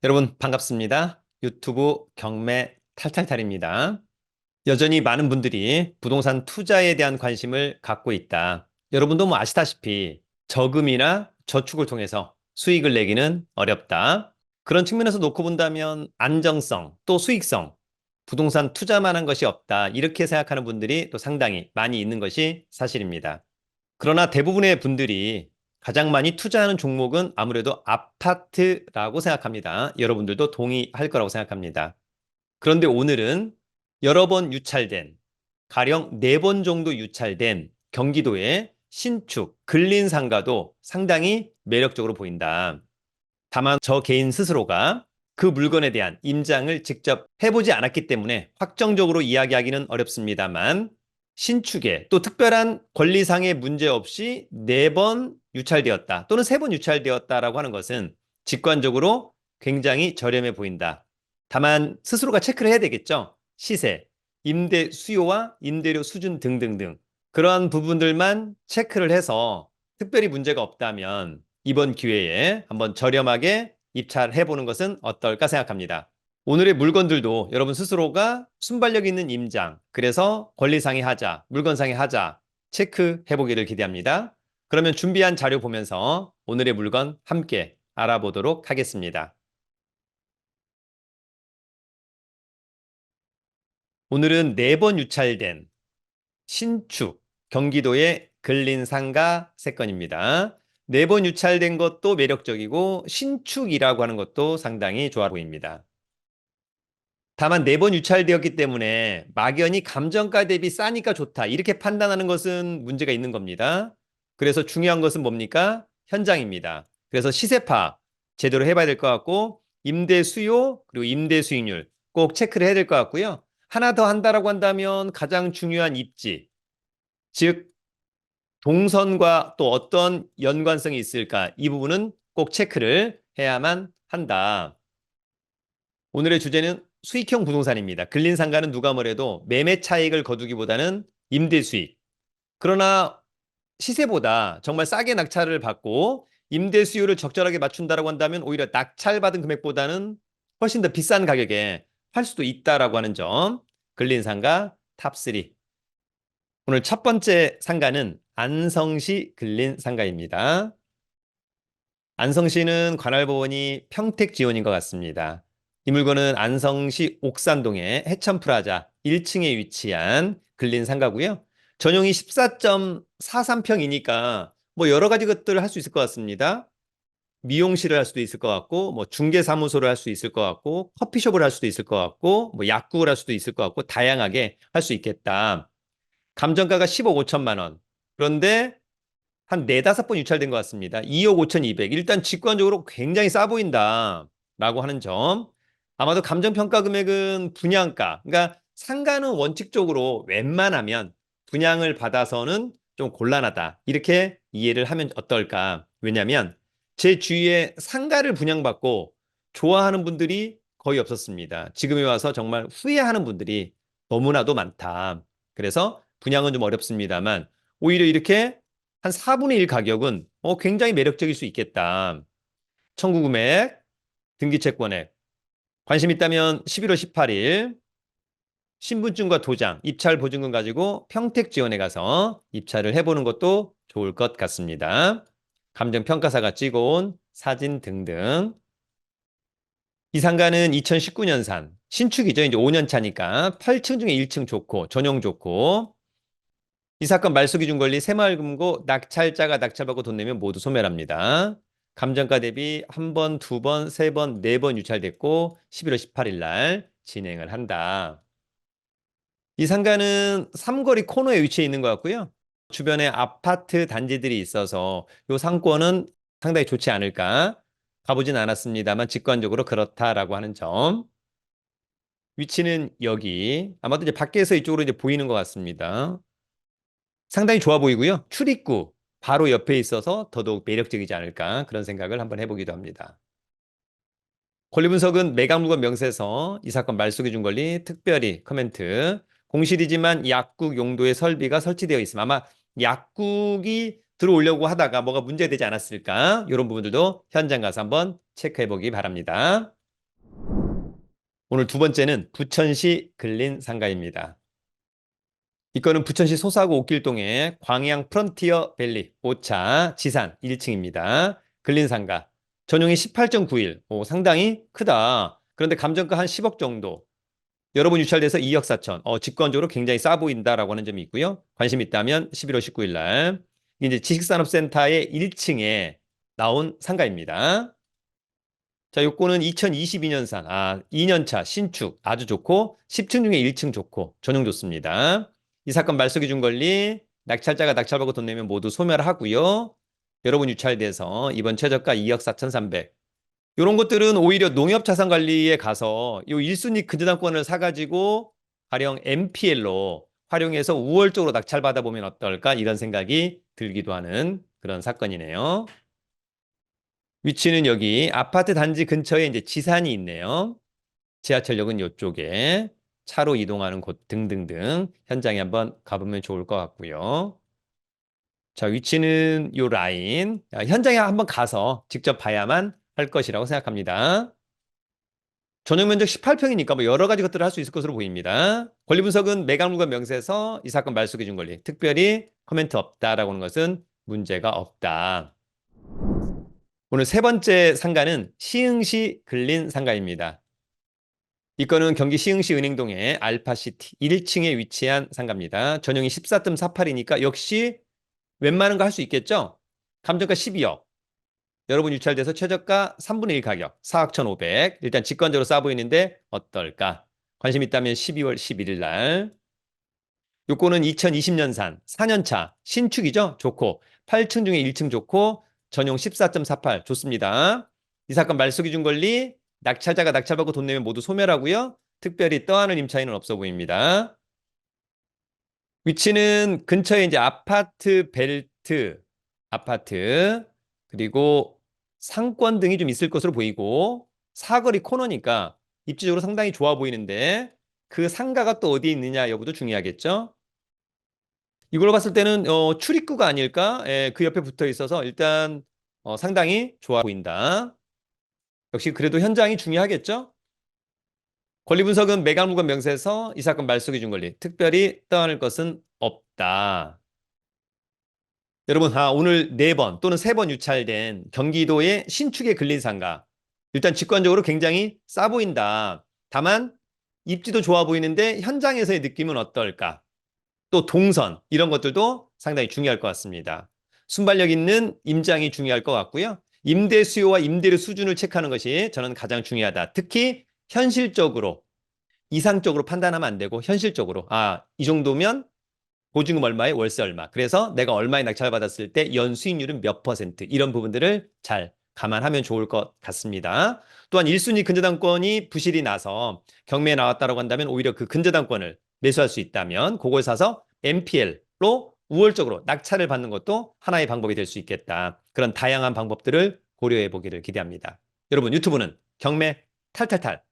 여러분 반갑습니다. 유튜브 경매 탈탈탈입니다. 여전히 많은 분들이 부동산 투자에 대한 관심을 갖고 있다. 여러분도 아시다시피 저금이나 저축을 통해서 수익을 내기는 어렵다. 그런 측면에서 놓고 본다면 안정성 또 수익성, 부동산 투자만 한 것이 없다. 이렇게 생각하는 분들이 또 상당히 많이 있는 것이 사실입니다. 그러나 대부분의 분들이 가장 많이 투자하는 종목은 아무래도 아파트라고 생각합니다. 여러분들도 동의할 거라고 생각합니다. 그런데 오늘은 여러 번 유찰된, 가령 4번 정도 유찰된 경기도의 신축, 근린상가도 상당히 매력적으로 보인다. 다만 저 개인 스스로가 그 물건에 대한 임장을 직접 해보지 않았기 때문에 확정적으로 이야기하기는 어렵습니다만 신축에 또 특별한 권리상의 문제 없이 4번 유찰되었다 또는 3번 유찰되었다라고 하는 것은 직관적으로 굉장히 저렴해 보인다. 다만 스스로가 체크를 해야 되겠죠. 시세, 임대 수요와 임대료 수준 등등등 그러한 부분들만 체크를 해서 특별히 문제가 없다면 이번 기회에 한번 저렴하게 입찰해 보는 것은 어떨까 생각합니다. 오늘의 물건들도 여러분 스스로가 순발력 있는 임장, 그래서 권리상의 하자, 물건상의 하자 체크해 보기를 기대합니다. 그러면 준비한 자료 보면서 오늘의 물건 함께 알아보도록 하겠습니다. 오늘은 4번 유찰된 신축, 경기도의 근린상가 3건입니다. 4번 유찰된 것도 매력적이고 신축이라고 하는 것도 상당히 좋아 보입니다. 다만 4번 유찰되었기 때문에 막연히 감정가 대비 싸니까 좋다 이렇게 판단하는 것은 문제가 있는 겁니다. 그래서 중요한 것은 뭡니까? 현장입니다. 그래서 시세 파악 제대로 해봐야 될 것 같고 임대 수요 그리고 임대 수익률 꼭 체크를 해야 될 것 같고요. 하나 더 한다라고 한다면 가장 중요한 입지, 즉 동선과 또 어떤 연관성이 있을까 이 부분은 꼭 체크를 해야만 한다. 오늘의 주제는 수익형 부동산입니다. 근린상가는 누가 뭐래도 매매 차익을 거두기보다는 임대 수익. 그러나 시세보다 정말 싸게 낙찰을 받고 임대 수요를 적절하게 맞춘다라고 한다면 오히려 낙찰받은 금액보다는 훨씬 더 비싼 가격에 팔 수도 있다라고 하는 점. 근린상가 탑3. 오늘 첫 번째 상가는 안성시 근린상가입니다. 안성시는 관할법원이 평택 지원인 것 같습니다. 이 물건은 안성시 옥산동의 해천프라자 1층에 위치한 근린상가고요. 전용이 14.43평이니까 뭐 여러 가지 것들을 할 수 있을 것 같습니다. 미용실을 할 수도 있을 것 같고, 뭐 중개사무소를 할 수 있을 것 같고, 커피숍을 할 수도 있을 것 같고, 뭐 약국을 할 수도 있을 것 같고, 다양하게 할 수 있겠다. 감정가가 10억 5천만 원. 그런데 한 네다섯 번 유찰된 것 같습니다. 2억 5,200. 일단 직관적으로 굉장히 싸 보인다라고 하는 점. 아마도 감정평가 금액은 분양가. 그러니까 상가는 원칙적으로 웬만하면 분양을 받아서는 좀 곤란하다. 이렇게 이해를 하면 어떨까? 왜냐하면 제 주위에 상가를 분양받고 좋아하는 분들이 거의 없었습니다. 지금에 와서 정말 후회하는 분들이 너무나도 많다. 그래서 분양은 좀 어렵습니다만 오히려 이렇게 한 4분의 1 가격은 굉장히 매력적일 수 있겠다. 청구 금액, 등기채권액. 관심 있다면 11월 18일 신분증과 도장, 입찰 보증금 가지고 평택 지원에 가서 입찰을 해보는 것도 좋을 것 같습니다. 감정평가사가 찍어온 사진 등등. 이 상가는 2019년산 신축이죠. 이제 5년 차니까 8층 중에 1층 좋고 전용 좋고 이 사건 말소기준 권리 새마을금고 낙찰자가 낙찰받고 돈 내면 모두 소멸합니다. 감정가 대비 한 번, 두 번, 세 번, 네 번 유찰됐고 11월 18일 날 진행을 한다. 이 상가는 삼거리 코너에 위치해 있는 것 같고요. 주변에 아파트 단지들이 있어서 이 상권은 상당히 좋지 않을까. 가보진 않았습니다만 직관적으로 그렇다라고 하는 점. 위치는 여기. 아마도 이제 밖에서 이쪽으로 이제 보이는 것 같습니다. 상당히 좋아 보이고요. 출입구 바로 옆에 있어서 더더욱 매력적이지 않을까 그런 생각을 한번 해보기도 합니다. 권리 분석은 매각물건 명세서 이 사건 말소기준 권리 특별히 커멘트 공실이지만 약국 용도의 설비가 설치되어 있음. 아마 약국이 들어오려고 하다가 뭐가 문제되지 않았을까 이런 부분들도 현장 가서 한번 체크해 보기 바랍니다. 오늘 두 번째는 부천시 근린상가입니다. 이거는 부천시 소사구 옥길동의 광양 프론티어 밸리 5차 지산 1층입니다. 근린상가. 전용이 18.9일. 오, 상당히 크다. 그런데 감정가 한 10억 정도. 여러 번 유찰돼서 2억 4천. 직권적으로 굉장히 싸 보인다라고 하는 점이 있고요. 관심 있다면 11월 19일 날 이제 지식산업센터의 1층에 나온 상가입니다. 자, 요거는 2022년산, 2년차 신축 아주 좋고 10층 중에 1층 좋고 전용 좋습니다. 이 사건 말소기준 권리 낙찰자가 낙찰받고 돈 내면 모두 소멸하고요. 여러분 유찰돼서 이번 최저가 2억 4,300. 이런 것들은 오히려 농협자산관리에 가서 요 1순위 근저당권을 사가지고 가령 MPL로 활용해서 우월적으로 낙찰받아 보면 어떨까 이런 생각이 들기도 하는 그런 사건이네요. 위치는 여기 아파트 단지 근처에 이제 지산이 있네요. 지하철역은 이쪽에 차로 이동하는 곳 등등등 현장에 한번 가보면 좋을 것 같고요. 자, 위치는 요 라인. 현장에 한번 가서 직접 봐야만 할 것이라고 생각합니다. 전용 면적 18평이니까 뭐 여러 가지 것들을 할 수 있을 것으로 보입니다. 권리 분석은 매각물과 명세서 이 사건 말소 기준 권리. 특별히 코멘트 없다라고 하는 것은 문제가 없다. 오늘 세 번째 상가는 시흥시 근린상가입니다. 이건은 경기 시흥시 은행동의 알파시티 1층에 위치한 상가입니다. 전용이 14.48이니까 역시 웬만한 거 할 수 있겠죠? 감정가 12억. 여러분 유찰돼서 최저가 3분의 1 가격 4억 1,500. 일단 직관적으로 싸 보이는데 어떨까? 관심 있다면 12월 11일 날. 요거는 2020년산 4년차 신축이죠? 좋고 8층 중에 1층 좋고 전용 14.48 좋습니다. 이 사건 말소 기준 권리 낙찰자가 낙찰받고 돈 내면 모두 소멸하고요. 특별히 떠안을 임차인은 없어 보입니다. 위치는 근처에 이제 아파트 벨트, 아파트 그리고 상권 등이 좀 있을 것으로 보이고 사거리 코너니까 입지적으로 상당히 좋아 보이는데 그 상가가 또 어디에 있느냐 여부도 중요하겠죠. 이걸 봤을 때는 출입구가 아닐까? 예, 그 옆에 붙어 있어서 일단 상당히 좋아 보인다. 역시 그래도 현장이 중요하겠죠? 권리 분석은 매각물건 명세서 이 사건 말소 기준 권리 특별히 떠안을 것은 없다. 여러분, 오늘 4번 또는 3번 유찰된 경기도의 신축의 근린상가. 일단 직관적으로 굉장히 싸 보인다. 다만 입지도 좋아 보이는데 현장에서의 느낌은 어떨까? 또 동선 이런 것들도 상당히 중요할 것 같습니다. 순발력 있는 임장이 중요할 것 같고요. 임대 수요와 임대료 수준을 체크하는 것이 저는 가장 중요하다. 특히 현실적으로 이상적으로 판단하면 안 되고 현실적으로 이 정도면 보증금 얼마에 월세 얼마. 그래서 내가 얼마에 낙찰받았을 때 연수익률은 몇 퍼센트 이런 부분들을 잘 감안하면 좋을 것 같습니다. 또한 1순위 근저당권이 부실이 나서 경매에 나왔다고 한다면 오히려 그 근저당권을 매수할 수 있다면 그걸 사서 MPL로 우월적으로 낙찰을 받는 것도 하나의 방법이 될 수 있겠다. 그런 다양한 방법들을 고려해 보기를 기대합니다. 여러분 유튜브는 경매 탈탈탈